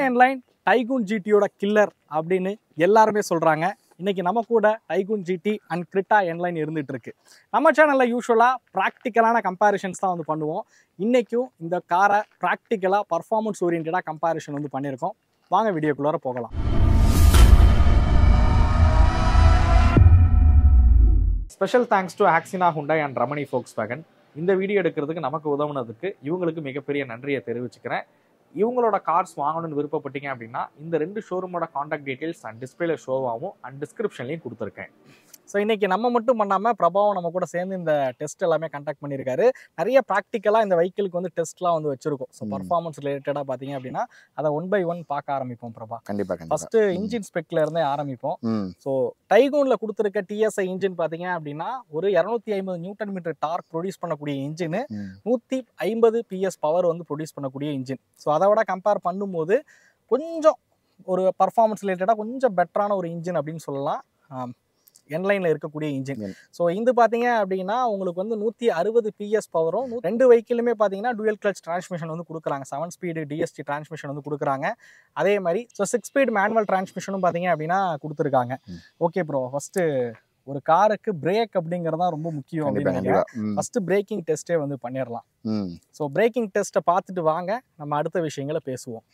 N-Line Taygun GT-யோட killer அப்படின்னு எல்லாருமே சொல்றாங்க. இன்னைக்கு நம்ம கூட Taygun GT and Creta N-Line இருந்துட்டு இருக்கு. நம்ம சேனல்ல யூசுவலா பிராக்டிக்கலான கம்பேரிஷன்ஸ் தான் வந்து பண்ணுவோம். இன்னைக்கும் இந்த காரை பிராக்டிக்கலா பர்ஃபார்மன்ஸ் ஓரியன்டா கம்பேரிஷன் வந்து பண்ணியிருக்கோம். வாங்க வீடியோக்குள்ளார போகலாம். ஸ்பெஷல் தேங்க்ஸ் டு ஆக்சினா ஹுண்டாய் அண்ட் ரமணி ஃபோக்ஸ்வேகன். இந்த வீடியோ எடுக்கிறதுக்கு நமக்கு உதவுனதுக்கு இவங்களுக்கு மிகப்பெரிய நன்றியை தெரிவிச்சுக்கிறேன். இவங்களோட கார்ஸ் வாங்கணும்னு விருப்பப்பட்டீங்க அப்படின்னா இந்த ரெண்டு ஷோரூமோட காண்டாக்ட் டீடைல்ஸ் அண்ட் டிஸ்பிளேல ஷோவாகவும் அண்ட் டிஸ்கிரிப்ஷன்லையும் கொடுத்துருக்கேன். ஸோ இன்றைக்கி நம்ம மட்டும் பண்ணாமல் பிரபாவும் நம்ம கூட சேர்ந்து இந்த டெஸ்ட் எல்லாமே கண்டக்ட் பண்ணியிருக்காரு. நிறைய ப்ராக்டிக்கலாக இந்த வெஹிக்கிளுக்கு வந்து டெஸ்ட்லாம் வந்து வச்சுருக்கோம். ஸோ பர்ஃபார்மன்ஸ் ரிலேட்டடாக பார்த்தீங்க அப்படின்னா அதை 1 by 1 பார்க்க ஆரம்பிப்போம் பிரபா. கண்டிப்பாக ஃபஸ்ட்டு இன்ஜின் ஸ்பெக்கில் இருந்தே ஆரம்பிப்போம். ஸோ டைகூனில் கொடுத்துருக்க டிஎஸ்ஐ இன்ஜின் பார்த்தீங்க அப்படின்னா ஒரு 250 நியூட்டன் மீட்டர் டார்க் ப்ரொடியூஸ் பண்ணக்கூடிய இன்ஜின், 150 PS பவர் வந்து ப்ரொடியூஸ் பண்ணக்கூடிய இன்ஜின். ஸோ அதை விட கம்பேர் பண்ணும்போது கொஞ்சம் ஒரு பர்ஃபார்மன்ஸ் ரிலேட்டடாக கொஞ்சம் பெட்டரான ஒரு இன்ஜின் அப்படின்னு சொல்லலாம் N-Lineல இருக்கக்கூடிய இன்ஜின். ஸோ இது பார்த்தீங்க அப்படின்னா உங்களுக்கு வந்து 160 PS பவரும், ரெண்டு வெஹிக்கிளுமே பார்த்தீங்கன்னா டூயல் கிளச் டிரான்ஸ்மிஷன் வந்து கொடுக்குறாங்க. 7 ஸ்பீடு DSG டிரான்ஸ்மிஷன் வந்து கொடுக்குறாங்க. அதே மாதிரி ஸோ 6 ஸ்பீட் மேனுவல் டிரான்ஸ்மிஷனும் பார்த்தீங்க அப்படின்னா கொடுத்துருக்காங்க. ஓகே ப்ரோ, ஃபஸ்ட்டு ஒரு காருக்கு பிரேக் அப்படிங்கிறது தான் ரொம்ப முக்கியம் அப்படின்னு ஃபர்ஸ்ட் பிரேக்கிங் டெஸ்ட்டே வந்து பண்ணிடலாம். ஸோ பிரேக்கிங் டெஸ்ட்டை பார்த்துட்டு வாங்க நம்ம அடுத்த விஷயங்களை பேசுவோம்.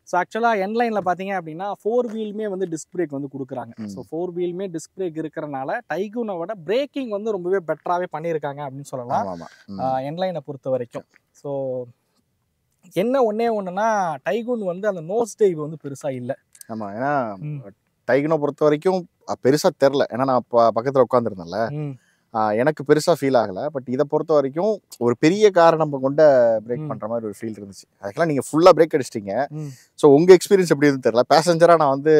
ஸோ ஆக்சுவலாக N-Lineல பார்த்தீங்க அப்படின்னா 4 வீலுமே வந்து டிஸ்க் பிரேக் வந்து கொடுக்குறாங்க. ஸோ 4 வீலுமே டிஸ்க் பிரேக் இருக்கிறனால டைகூனை விட பிரேக்கிங் வந்து ரொம்பவே பெட்டராகவே பண்ணியிருக்காங்க அப்படின்னு சொல்லலாம் N-Lineை பொறுத்த வரைக்கும். ஸோ என்ன ஒன்னே ஒன்றுனா டைகூன் வந்து அந்த நோஸ் டைவ் வந்து பெருசாக இல்லை. ஆமாம், ஏன்னா டைகூனை பொறுத்த வரைக்கும் பெருசாக தெரில. ஏன்னா நான் பக்கத்தில் உட்காந்துருந்தேன்ல, எனக்கு பெருசாக ஃபீல் ஆகலை. பட் இதை பொறுத்த வரைக்கும் ஒரு பெரிய காரை நம்ம கொண்ட பிரேக் பண்ணுற மாதிரி ஒரு ஃபீல் இருந்துச்சு. அதுக்கெல்லாம் நீங்கள் ஃபுல்லாக பிரேக் அடிச்சிட்டிங்க. ஸோ உங்கள் எக்ஸ்பீரியன்ஸ் எப்படி இருக்குன்னு தெரியல. பேசஞ்சராக நான் வந்து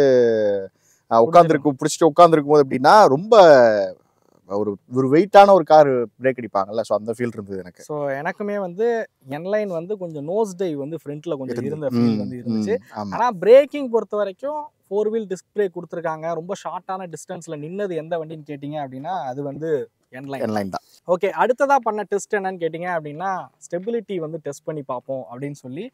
பிடிச்சிட்டு உட்காந்துருக்கும் போது எப்படின்னா ரொம்ப ஒரு வெயிட்டான ஒரு கார் பிரேக் அடிப்பாங்கல்ல, ஸோ அந்த ஃபீல் இருந்தது எனக்கு. ஸோ எனக்குமே வந்து N-Line வந்து கொஞ்சம் நோஸ் டைவ் வந்து ஃப்ரண்ட்டில் கொஞ்சம் இருந்த ஃபீல் வந்து இருந்துச்சு. ஆனால் பிரேக்கிங் பொறுத்த வரைக்கும் 4 வீல் டிஸ்க் பிரேக் கொடுத்துருக்காங்க. ரொம்ப ஷார்ட்டான டிஸ்டன்ஸில் நின்னது எந்த வண்டின்னு கேட்டிங்க அப்படின்னா அது வந்து N-Line தான். ஓகே, அடுத்ததாக பண்ண டெஸ்ட் என்னன்னு கேட்டிங்க அப்படின்னா ஸ்டெபிலிட்டி வந்து டெஸ்ட் பண்ணி பார்ப்போம் அப்படின்னு சொல்லி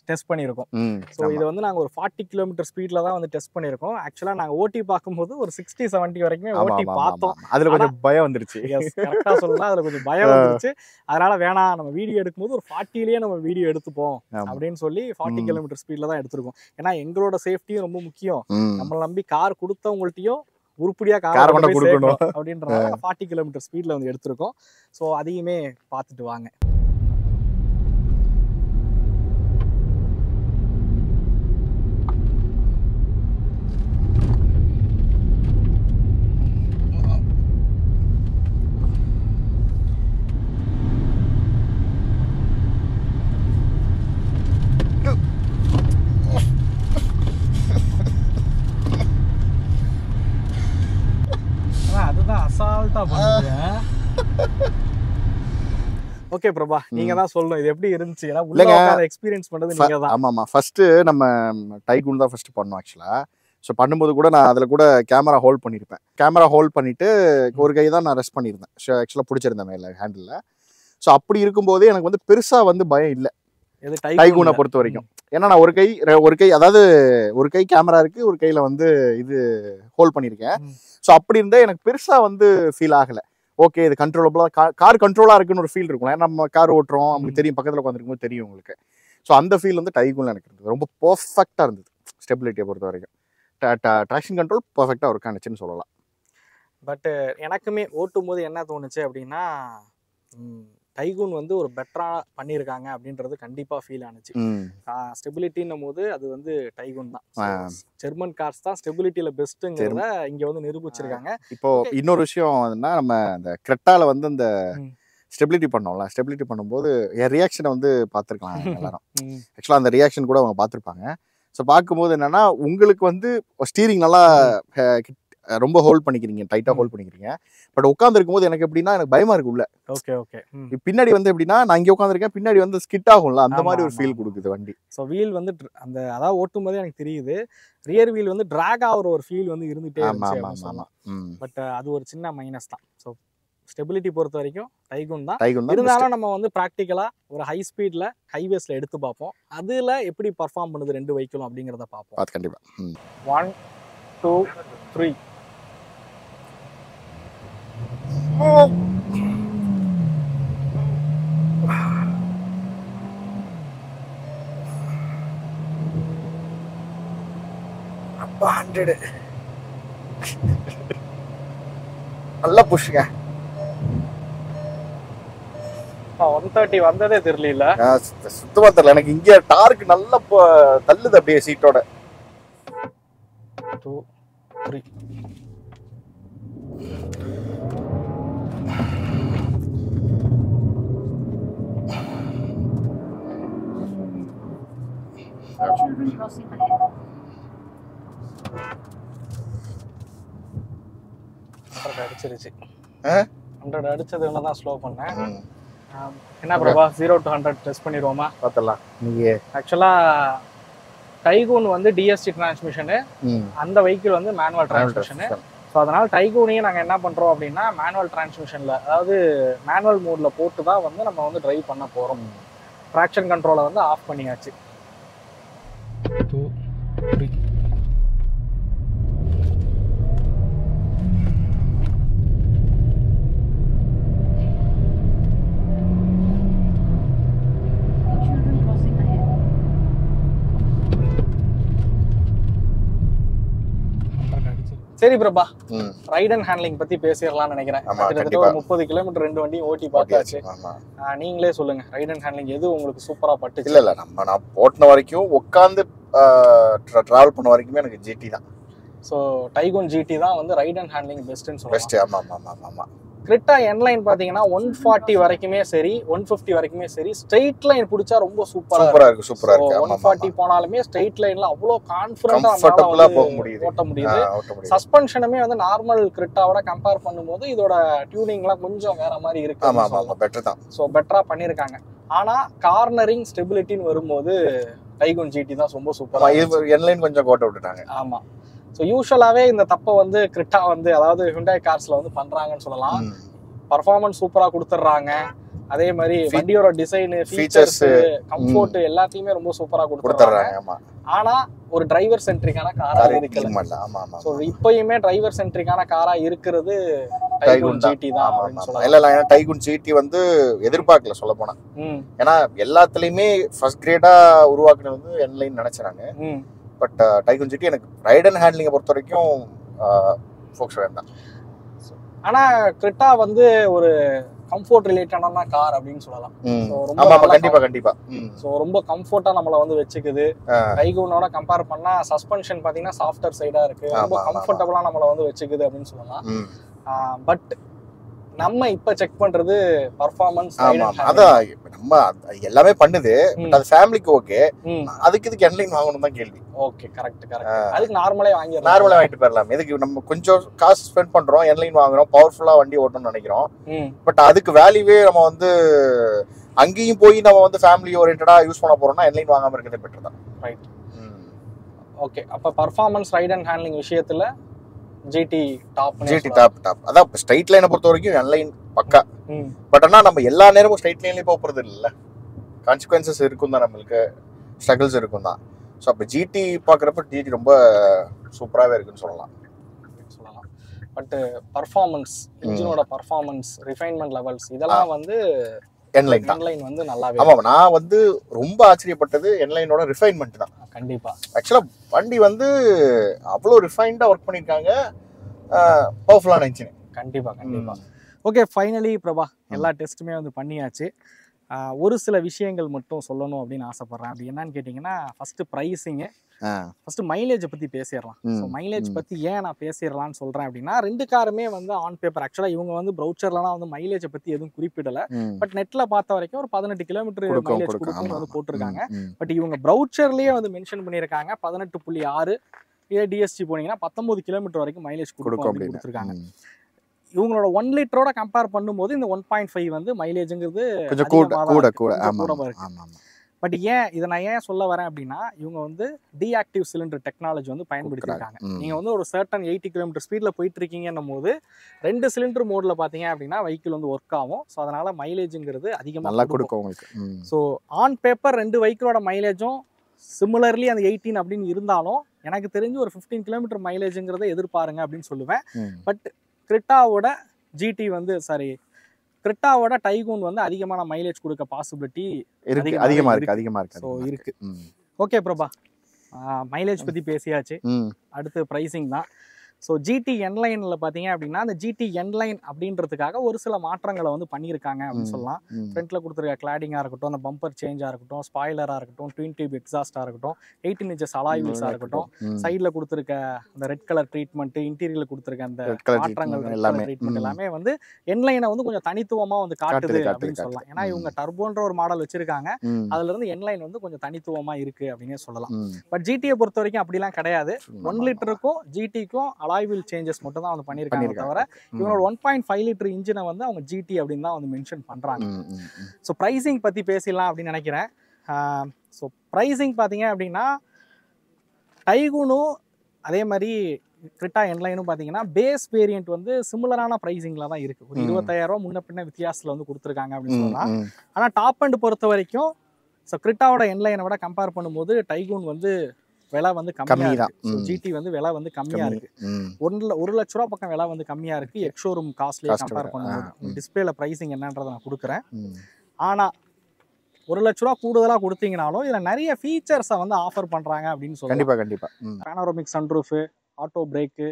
டெஸ்ட் பண்ணியிருக்கோம். ஸோ இதை வந்து நாங்கள் ஒரு 40 கிலோமீட்டர் ஸ்பீடில் தான் வந்து டெஸ்ட் பண்ணியிருக்கோம். ஆக்சுவலாக நாங்கள் ஓட்டி பார்க்கும்போது ஒரு 60-70 வரைக்குமே ஓட்டி பார்த்தோம். அதில் கொஞ்சம் பயம் வந்துருச்சு. கரெக்டாக சொல்லலாம், அதில் கொஞ்சம் பயம் வந்துருச்சு. அதனால வேணாம், நம்ம வீடியோ எடுக்கும்போது ஒரு 40லயே நம்ம வீடியோ எடுத்துப்போம் அப்படின்னு சொல்லி 40 கிலோமீட்டர் ஸ்பீடில் தான் எடுத்திருக்கோம். ஏன்னா எங்களோட சேஃப்டியும் ரொம்ப முக்கியம். நம்மளை நம்பி கார் கொடுத்தவங்கள்ட்டையும் உருப்படியா கார் கொடுக்கணும் அப்படின்றத 40 கிலோமீட்டர் ஸ்பீட்ல வந்து எடுத்திருக்கோம். ஸோ அதையுமே பார்த்துட்டு வாங்க. ஓகே பிரபா, நீங்க தான் சொல்லணும் இது எப்படி இருந்துச்சு. ஏன்னா உள்ள உட்கார்ந்து எக்ஸ்பீரியன்ஸ் பண்றது நீங்க தான். ஆமாமா, ஃபர்ஸ்ட் நம்ம டைகூன் தான் ஃபர்ஸ்ட் பண்ணோம் ஆக்சுவலா. ஸோ பண்ணும்போது கூட நான் அதில் கூட கேமரா ஹோல்ட் பண்ணியிருப்பேன். கேமரா ஹோல்ட் பண்ணிட்டு ஒரு கை தான் நான் ரெஸ்ட் பண்ணியிருந்தேன். ஸோ ஆக்சுவலாக பிடிச்சிருந்தேன் மேலே ஹேண்டில். ஸோ அப்படி இருக்கும்போது எனக்கு வந்து பெருசாக வந்து பயம் இல்லை டைகூனை பொறுத்த வரைக்கும். ஏன்னா நான் ஒரு கை அதாவது ஒரு கை கேமரா இருக்குது, ஒரு கையில் வந்து இது ஹோல்ட் பண்ணியிருக்கேன். ஸோ அப்படி இருந்தால் எனக்கு பெருசாக வந்து ஃபீல் ஆகலை. ஓகே, இது கண்ட்ரோலபிளாக கார் கண்ட்ரோலாக இருக்குன்னு ஒரு ஃபீல் இருக்கும். ஏன்னா நம்ம கார் ஓட்டுறோம், நமக்கு தெரியும், பக்கத்தில் உட்காந்துருக்கும் போது தெரியும் உங்களுக்கு. ஸோ அந்த ஃபீல் வந்து டைகூனில் எனக்கு இருந்தது. ரொம்ப பர்ஃபெக்டாக இருந்தது ஸ்டெபிலிட்டியை பொறுத்த வரைக்கும். ட்ராக்ஷன் கண்ட்ரோல் பர்ஃபெக்டாக ஒர்க் ஆனிச்சுன்னு சொல்லலாம். பட் எனக்குமே ஓட்டும் போது என்ன தோணுச்சு அப்படின்னா டைகூன் வந்து ஒரு பெட்டராக பண்ணியிருக்காங்க அப்படின்றது கண்டிப்பாக ஃபீல் ஆனிச்சு. ஸ்டெபிலிட்டின்னும் போது அது வந்து டைகூன் தான். ஜெர்மன் கார்ஸ் தான் ஸ்டெபிலிட்டியில் பெஸ்ட்டுங்கிறத இங்கே வந்து நிரூபிச்சிருக்காங்க. இப்போ இன்னொரு விஷயம் என்னன்னா, நம்ம அந்த கிரெட்டால வந்து அந்த ஸ்டெபிலிட்டி பண்ணோம்ல, ஸ்டெபிலிட்டி பண்ணும்போது என் ரியாக்ஷனை வந்து பார்த்துருக்கலாம் எல்லாரும். ஆக்சுவலாக அந்த ரியாக்ஷன் கூட அவங்க பார்த்துருப்பாங்க. ஸோ பார்க்கும்போது என்னன்னா, உங்களுக்கு வந்து ஸ்டீரிங் நல்லா ரொம்ப ஹோல்ட் பண்ணிக்கிறீங்க, டைட்டாக ஹோல்ட் பண்ணிக்கிறீங்க. பட் உட்காந்துருக்கும் போது எனக்கு எப்படின்னா எனக்கு பயமா இருக்கு உள்ள. Okay okay. பின்னாடி வந்து எப்படின்னா நான் இங்கே உட்காந்துருக்கேன், பின்னாடி வந்து ஸ்கிட் ஆகும்ல, அந்த மாதிரி ஒரு ஃபீல் கொடுக்குது வண்டி. ஸோ வீல் வந்து அந்த அதாவது ஓட்டும் போதே எனக்கு தெரியுது ரியர் வீல் வந்து டிராக் ஆகிற ஒரு ஃபீல் வந்து இருந்துகிட்டே இருந்துச்சு. பட் அது ஒரு சின்ன மைனஸ் தான். ஸோ ஸ்டெபிலிட்டி பொறுத்த வரைக்கும் டைகூன் தான். டைகூன் தான் இருந்தாலும் நம்ம வந்து ப்ராக்டிக்கலா ஒரு ஹை ஸ்பீட்ல ஹைவேஸ்ல எடுத்து பார்ப்போம். அதுல எப்படி பர்ஃபார்ம் பண்ணுது ரெண்டு வெஹிக்கிளும் அப்படிங்கறத பார்ப்போம். பாத்து கண்டிப்பா. 1 2 3 100 நல்லா புஷ்ங்க. 130 வந்ததே தெரியல. சுத்தமா தெரியல எனக்கு. இங்க டார்க் நல்லா தள்ளுது அப்படியே சீட்டோட. 2 3 அடிச்சிருச்சு. 100 அடிச்சதுன்னு தான் ஸ்லோ பண்ணேன். என்ன பிரபா 0 to 100 டெஸ்ட் பண்ணிடுவோமா? பார்த்தலாம். நீங்க ஆக்சுவலா டைகூன் வந்து டிஎஸ்டி டிரான்ஸ்மிஷனு, அந்த வெஹிக்கிள் வந்து மேனுவல் டிரான்ஸ்மிஷனு. ஸோ அதனால டைகூனையும் நாங்கள் என்ன பண்ணுறோம் அப்படின்னா மேனுவல் டிரான்ஸ்மிஷனில், அதாவது மேனுவல் மோடில் போட்டு தான் வந்து நம்ம வந்து டிரைவ் பண்ண போகிறோம். ட்ராக்ஷன் கண்ட்ரோலை வந்து ஆஃப் பண்ணியாச்சு. 2 3 சரி பிரபா, ரைட் அண்ட் ஹேண்ட்லிங் பத்தி பேசிடலாம்னு நினைக்கிறேன். கிட்டத்தட்ட ஒரு 30 கிலோமீட்டர் ரெண்டு வண்டியும் ஓட்டி பார்த்தாச்சு. நீங்களே சொல்லுங்க, ரைட் அண்ட் ஹேண்ட்லிங் எது உங்களுக்கு சூப்பரா பட்டுச்சு? இல்ல நான் ஓட்டின வரைக்கும் உட்காந்து டிராவல் பண்ண வரைக்குமே எனக்கு ஜிடி தான். ஸோ டைகூன் ஜிடி தான் வந்து ரைட் அண்ட் ஹேண்ட்லிங் பெஸ்ட்னு சொல்லுவாங்க. பெஸ்ட். ஆமா. கிரிட்டா என்லைன் பாத்தீங்கன்னா 140 வரைக்குமே சரி, 150 வரைக்குமே சரி, ஸ்ட்ரெயிட் லைன் பிடிச்சா ரொம்ப சூப்பரா இருக்கு. 140 போனாலுமே ஸ்ட்ரெயிட் லைன்ல அவ்வளோ கான்ஃபிடண்டா ஓட்ட முடியுது. சஸ்பென்ஷனுமே வந்து நார்மல் கிரிட்டாவோட கம்பேர் பண்ணும்போது இதோட டியூனிங்லாம் கொஞ்சம் வேற மாதிரி இருக்கு. ஆமா, பெட்டர் தான். ஸோ பெட்டரா பண்ணிருக்காங்க. ஆனா கார்னரிங் ஸ்டெபிலிட்டின்னு வரும்போது டைகூன் ஜிடி தான் ரொம்ப சூப்பரா. என்லைன் கொஞ்சம் கோட்டை விட்டுட்டாங்க. ஆமா. ஸோ யூஸ்வலாகவே இந்த தப்பை வந்து கிரிட்டா வந்து, அதாவது ஹுண்டாய் கார்ஸ்ல வந்து பண்றாங்கன்னு சொல்லலாம். பர்ஃபார்மன்ஸ் சூப்பரா கொடுத்துட்றாங்க. அதே மாதிரி வண்டியோட டிசைனு, ஃபீச்சர்ஸ், கம்ஃபோர்ட் எல்லாத்தையுமே ரொம்ப சூப்பரா கொடுத்துட்றாங்க. ஆனா ஒரு டிரைவர் சென்ட்ரிக்கான காரா இருக்கல. ஸோ இப்பயுமே டிரைவர் சென்ட்ரிக்கான காரா இருக்கிறது டைகூன் ஜிடி தான் அப்படின்னு சொல்லலாம். இல்ல டைகூன் ஜிடி வந்து எதிர்பார்க்கல சொல்ல போனா. ஏன்னா எல்லாத்துலயுமே ஃபர்ஸ்ட் கிரேடா உருவாக்குனது வந்து என்லைன் நினைச்சாங்க. பட் டைகூன் ஜிடி எனக்கு ரைட் அண்ட் ஹேண்ட்லிங்கை பொறுத்த வரைக்கும் ஃபோக்ஸ்வேகன் தான். ஆனா கிரிட்டா வந்து ஒரு கம்ஃபோர்ட் ரிலேட்டடான கார் அப்படின்னு சொல்லலாம். கண்டிப்பா. ஸோ ரொம்ப கம்ஃபோர்ட்டா நம்மள வந்து வச்சுக்குது. டைகூனோட கம்பேர் பண்ணா சஸ்பென்ஷன் பாத்தீங்கன்னா சாஃப்டர் சைடா இருக்கு. ரொம்ப கம்ஃபர்டபுளா நம்மள வந்து வச்சுக்குது அப்படின்னு சொல்லலாம். பட் நம்ம இப்ப செக் பண்றது பர்ஃபார்மன்ஸ். அதான் நம்ம எல்லாமே பண்ணுது. அது ஃபேமிலிக்கு ஓகே. அதுக்கு இதுக்கு என்லைன் வாங்கணும் தான் கேள்வி. Okay, correct. அதுக்கு நார்மலா வாங்கிட்டு போயிடலாம். எதுக்கு நம்ம கொஞ்சம் காசு ஸ்பெண்ட் பண்றோம், என்லைன் வாங்குறோம், பவர்ஃபுல்லா வண்டி ஓட்டணும்னு நினைக்கிறோம். பட் அதுக்கு வேல்யூவே நம்ம வந்து அங்கேயும் போய் நம்ம வந்து ஃபேமிலி ஓரியன்டா யூஸ் பண்ண போறோம்னா என்லைன் வாங்காம இருக்கிறதே பெட்டர் தான். ரைட். ஓகே, அப்ப பர்ஃபார்மன்ஸ் ரைட் அண்ட் ஹேண்ட்லிங் விஷயத்துல ஜிடி டாப். அதான் ஸ்ட்ரைட் லைனை பொறுத்த வரைக்கும் என்லைன் பக்கா. பட் ஆனா நம்ம எல்லா நேரமும் ஸ்ட்ரைட் லைன்லயே போறது இல்ல. கான்சிக்வன்சஸ் இருக்கும் தான், நம்மளுக்கு ஸ்ட்ரகிள்ஸ் இருக்கும் தான். ஸோ அப்போ ஜிடி பார்க்குறப்ப ஜிடி ரொம்ப சூப்பராகவே இருக்குன்னு சொல்லலாம். பட் பர்ஃபார்மன்ஸ், இன்ஜினோட பர்ஃபார்மன்ஸ், ரிஃபைன்மெண்ட் லெவல்ஸ் இதெல்லாம் வந்து என்லைன் வந்து நல்லாவே. ஆமாம், நான் வந்து ரொம்ப ஆச்சரியப்பட்டது என்லைனோட ரிஃபைன்மெண்ட் தான். கண்டிப்பா. ஆக்சுவலாக வண்டி வந்து அவ்வளோ ரிஃபைன்டாக ஒர்க் பண்ணியிருக்காங்க. பவர்ஃபுல்லான இன்ஜின். கண்டிப்பா. ஓகே, ஃபைனலி பிரபா எல்லா டெஸ்ட்டுமே வந்து பண்ணியாச்சு. ஒரு சில விஷயங்கள் மட்டும் சொல்லணும் அப்படின்னு ஆசைப்படுறேன். அப்படி என்னன்னு கேட்டிங்கன்னா, ஃபர்ஸ்ட் ப்ரைஸிங்கு, ஃபர்ஸ்ட் மைலேஜை பற்றி பேசிடலாம். ஸோ மைலேஜ் பற்றி ஏன் நான் பேசிடலான்னு சொல்கிறேன் அப்படின்னா, ரெண்டு காருமே வந்து ஆன் பேப்பர் ஆக்சுவலாக இவங்க வந்து ப்ரௌச்சர்லாம் வந்து மைலேஜை பற்றி எதுவும் குறிப்பிடலை. பட் நெட்டில் பார்த்த வரைக்கும் ஒரு 18 கிலோமீட்டர் மைலேஜ் கொடுக்கும்னு வந்து போட்டிருக்காங்க. பட் இவங்க ப்ரௌச்சர்லேயே வந்து மென்ஷன் பண்ணியிருக்காங்க 18.6. இதே டிஎஸ்டி போனீங்கன்னா 19 கிலோமீட்டர் வரைக்கும் மைலேஜ் கொடுக்கும் அப்படின்னு கொடுத்துருக்காங்க. இவங்களோட 1 லிட்டரோட கம்பேர் பண்ணும்போது இந்த 1.5 வந்து மைலேஜ்ங்கிறது கொஞ்சம் கூட இருக்கு. பட் இதை நான் ஏன் சொல்ல வரேன் அப்படின்னா இவங்க வந்து டீஆக்டிவ் சிலிண்டர் டெக்னாலஜி வந்து பயன்படுத்தியிருக்காங்க. நீங்கள் வந்து ஒரு சர்டன் 80 கிலோமீட்டர் ஸ்பீடில் போயிட்டு இருக்கீங்கன்னும் போது 2 சிலிண்டர் மோடில் பார்த்தீங்க அப்படின்னா வெஹிக்கிள் வந்து ஒர்க் ஆகும். ஸோ அதனால் மைலேஜுங்கிறது அதிகமாக கொடுக்கும் உங்களுக்கு. ஸோ ஆன் பேப்பர் 2 வெஹிக்கிளோட மைலேஜும் சிமிலர்லி அந்த 18 அப்படின்னு இருந்தாலும் எனக்கு தெரிஞ்சு ஒரு 15 கிலோமீட்டர் மைலேஜுங்கிறத எதிர்பாருங்க அப்படின்னு சொல்லுவேன். பட் கிரெட்டாவோட ஜிடி வந்து கிரெட்டாவோட டைகூன் வந்து அதிகமான மைலேஜ் கொடுக்க பாசிபிலிட்டி அதிகமாக இருக்கு. ஸோ இருக்கு. ஓகே பிரபா, மைலேஜ் பற்றி பேசியாச்சு. அடுத்து ப்ரைஸிங் தான். ஸோ ஜிடி என்லைனில் பார்த்தீங்க அப்படின்னா அந்த ஜிடி என்லைன் அப்படின்றதுக்காக ஒரு சில மாற்றங்களை வந்து பண்ணியிருக்காங்க அப்படின்னு சொல்லலாம். ஃப்ரண்ட்டில் கொடுத்துருக்க கிளாடிங்காக இருக்கட்டும், அந்த பம்பர் சேஞ்சாக இருக்கட்டும், ஸ்பாய்லராக இருக்கட்டும், ட்வின் டியூப் எக்ஸாஸ்டாக இருக்கட்டும், 18 inches அலாய் வீல்ஸாக இருக்கட்டும், சைடில் கொடுத்துருக்க அந்த ரெட் கலர் ட்ரீட்மெண்ட்டு, இன்டீரியரில் கொடுத்துருக்க அந்த மாற்றங்கள் ட்ரீட்மெண்ட் எல்லாமே வந்து என்லைனை வந்து கொஞ்சம் தனித்துவமாக வந்து காட்டுது அப்படின்னு சொல்லலாம். ஏன்னா இவங்க டர்போன்ற ஒரு மாடல் வச்சிருக்காங்க, அதுலேருந்து என்லைன் வந்து கொஞ்சம் தனித்துவமாக இருக்குது அப்படின்னே சொல்லலாம். பட் ஜிடியை பொறுத்த வரைக்கும் அப்படிலாம் கிடையாது. 1 லிட்டருக்கும் ஜிடிக்கும் அலாய் வீல் சேஞ்சஸ் மட்டும் தான் வந்து பண்ணியிருக்காங்க தவிர இவனோட 1.5 லிட்டர் இன்ஜினை வந்து அவங்க ஜிடி அப்படின்னு தான் வந்து மென்ஷன் பண்றாங்க. ஸோ ப்ரைசிங் பத்தி பேசலாம் அப்படின்னு நினைக்கிறேன். ஸோ ப்ரைசிங் பார்த்தீங்க அப்படின்னா டைகூனும் அதே மாதிரி கிரெட்டா என்லைனும் பார்த்தீங்கன்னா பேஸ் வேரியன்ட் வந்து சிமிலரான ப்ரைசிங்கில் தான் இருக்குது. ஒரு 25,000 முன்ன பின்ன வித்தியாசத்தில் வந்து கொடுத்துருக்காங்க அப்படின்னு சொல்லலாம். ஆனால் டாப் அண்ட் பொறுத்த வரைக்கும் ஸோ கிரெட்டாவோட என்லைனை விட கம்பேர் பண்ணும்போது டைகூன் வந்து விலை வந்து கம்மியாக இருக்கு. ஜிடி வந்து விலை வந்து கம்மியாக இருக்கு. 1 லட்ச ரூபா பக்கம் விலை வந்து கம்மியாக இருக்கு எக்ஷோரூம் காஸ்ட்லியாக கம்பேர் பண்ணும்போது. டிஸ்பிளேல ப்ரைசிங் என்னன்றதை நான் கொடுக்குறேன். ஆனால் 1 லட்ச ரூபா கூடுதலாக கொடுத்தீங்கனாலும் இதில் நிறைய ஃபீச்சர்ஸை வந்து ஆஃபர் பண்ணுறாங்க அப்படின்னு சொல்லலாம். கண்டிப்பாக panoramic sunroof, auto brake,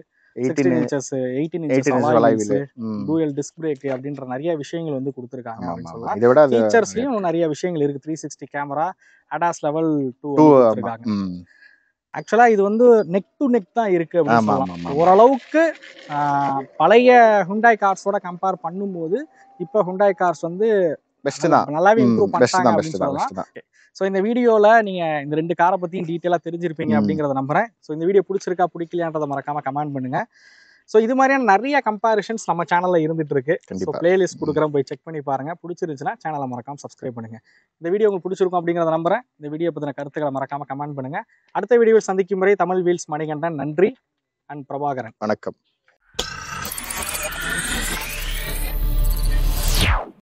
18 inches alloy wheels, dual disc brake அப்படின்ற நிறைய விஷயங்கள் வந்து கொடுத்துருக்காங்க அப்படின்னு சொல்லலாம். ஃபீச்சர்ஸ்லயும் நிறைய விஷயங்கள் இருக்கு. 360 கேமரா, ADAS லெவல் 2 கொடுத்துருக்காங்க. ஆக்சுவலா இது வந்து நெக் டு நெக் தான் இருக்கு அப்படின்னு சொல்லலாம். ஓரளவுக்கு பழைய ஹுண்டாய் கார்ஸோட கம்பேர் பண்ணும்போது இப்போ ஹுண்டாய் கார்ஸ் வந்து நல்லாவே இம்ப்ரூவ் பண்ணிட்டாங்க அப்படின்னு சொல்லலாம். ஸோ இந்த வீடியோவில் நீங்கள் இந்த 2 காரை பற்றியும் டீட்டெயிலாக தெரிஞ்சிருப்பீங்க அப்படிங்கிறத நம்புறேன். ஸோ இந்த வீடியோ பிடிச்சிருக்கா பிடிக்கலையான்றதை மறக்காம கமெண்ட் பண்ணுங்க. ஸோ இது மாதிரியான நிறைய கம்பேரிஷன்ஸ் நம்ம சேனலில் இருந்துட்டு இருக்கு. ஸோ பிளேலிஸ்ட் கொடுக்குறேன், போய் செக் பண்ணி பாருங்க. பிடிச்சிருந்துச்சுன்னா சேனலை மறக்காம சப்ஸ்கிரைப் பண்ணுங்க. இந்த வீடியோ உங்களுக்கு பிடிச்சிருக்கும் அப்படிங்கிறத நம்புறேன். இந்த வீடியோ பற்றின கருத்துக்களை மறக்காம கமெண்ட் பண்ணுங்க. அடுத்த வீடியோவில் சந்திக்கும் முறை தமிழ் வீல்ஸ் மணிகண்டன். நன்றி அண்ட் பிரபாகரன். வணக்கம்.